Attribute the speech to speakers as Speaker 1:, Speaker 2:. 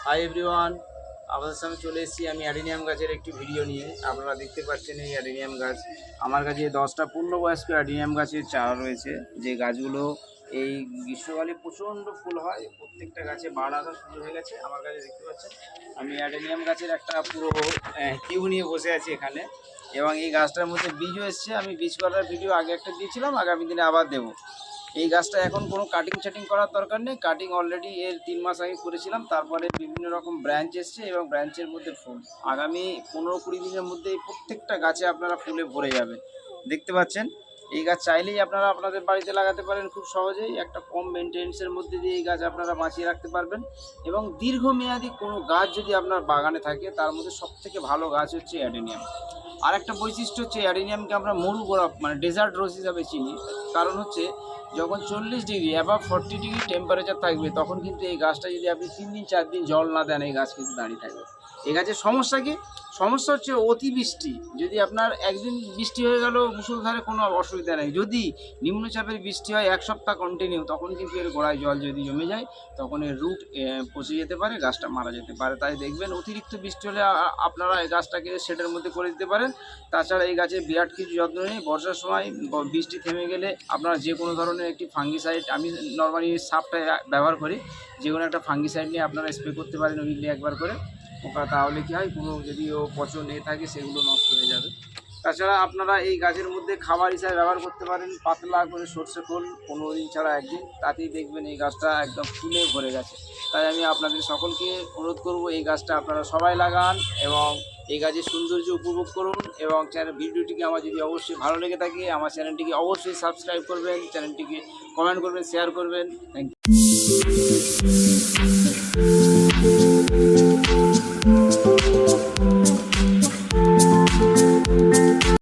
Speaker 1: Hi everyone, আপনাদের সামনে চলে এসেছি আমি অ্যাডিনিয়াম গাছের একটি ভিডিও নিয়ে। আপনারা দেখতে পাচ্ছেন এই অ্যাডিনিয়াম গাছ। আমার কাছে 10টা পূর্ণবয়স্ক অ্যাডিনিয়াম গাছের চারা রয়েছে, যে গাছগুলো এই গ্রীষ্মকালে প্রচণ্ড ফুল হয়। প্রত্যেকটা গাছে বাড় আসা শুরু হয়ে গেছে। আমার কাছে দেখতে পাচ্ছেন আমি অ্যাডিনিয়াম গাছের একটা পুরো কিউ নিয়ে বসে আছি এখানে, এবং এই গাছটার মধ্যে বীজও এসছে। আমি বীজ করার ভিডিও আগে একটা দিয়েছিলাম, আগামী দিনে আবার দেবো। এই গাছটা এখন কোনো কাটিং ছাটিং করার দরকার নেই। কাটিং অলরেডি এর 3 মাস আগে করেছিলাম। তারপরে বিভিন্ন রকম ব্রাঞ্চ এসছে এবং ব্রাঞ্চের মধ্যে ফুল। আগামী 15-20 দিনের মধ্যে এই প্রত্যেকটা গাছে আপনারা ফুলে ভরে যাবে। দেখতে পাচ্ছেন এই গাছ চাইলেই আপনারা আপনাদের বাড়িতে লাগাতে পারেন খুব সহজেই। একটা কম মেনটেন্সের মধ্যে দিয়ে এই গাছ আপনারা বাঁচিয়ে রাখতে পারবেন। এবং দীর্ঘমেয়াদী কোনো গাছ যদি আপনার বাগানে থাকে, তার মধ্যে সবথেকে ভালো গাছ হচ্ছে অ্যাডেনিয়াম। আর একটা বৈশিষ্ট্য হচ্ছে অ্যাডেনিয়ামকে আমরা মরু গোলাপ মানে ডেজার্ট রোজ হিসাবে চিনি। কারণ হচ্ছে যখন 40 ডিগ্রি অ্যাবাভ 40 ডিগ্রি টেম্পারেচার থাকবে, তখন কিন্তু এই গাছটা যদি আপনি 3 দিন 4 দিন জল না দেন, এই গাছ কিন্তু দাঁড়িয়ে থাকবে। এই গাছের সমস্যা কি? সমস্যা হচ্ছে অতিবৃষ্টি। যদি আপনার একদিন বৃষ্টি হয়ে গেল মুষলধারে, কোনো অসুবিধা নেই। যদি নিম্নচাপের বৃষ্টি হয় 1 সপ্তাহ কন্টিনিউ, তখন কিন্তু এর গোড়ায় জল যদি জমে যায়, তখন এর রুট পচে যেতে পারে, গাছটা মারা যেতে পারে। তাই দেখবেন অতিরিক্ত বৃষ্টি হলে আপনারা এই গাছটাকে শেডের মধ্যে করে দিতে পারেন। তাছাড়া এই গাছে বিরাট কিছু যত্ন নেই। বর্ষার সময় বৃষ্টি থেমে গেলে আপনারা যে কোনো ধরনের একটি ফাঙ্গিসাইড, আমি নর্মালি সাপটা ব্যবহার করি, যে কোনো একটা ফাঙ্গিসাইড নিয়ে আপনারা স্প্রে করতে পারেন উইকলি একবার করে। তাহলে কী হয়, কোনো যদিও পচন থাকে সেগুলো নষ্ট হয়ে যাবে। তাছাড়া আপনারা এই গাছের মধ্যে খাবার হিসাবে ব্যবহার করতে পারেন পাতলা করে সর্ষে খোল 15 দিন ছাড়া একদিন, তাতেই দেখবেন এই গাছটা একদম ফুলে ভরে গেছে। তাই আমি আপনাদের সকলকে অনুরোধ করব, এই গাছটা আপনারা সবাই লাগান এবং এই গাছের সৌন্দর্য উপভোগ করুন। এবং ভিডিওটিকে আমার যদি অবশ্যই ভালো লেগে থাকে, আমার চ্যানেলটিকে অবশ্যই সাবস্ক্রাইব করবেন, চ্যানেলটিকে কমেন্ট করবেন, শেয়ার করবেন। Thank you.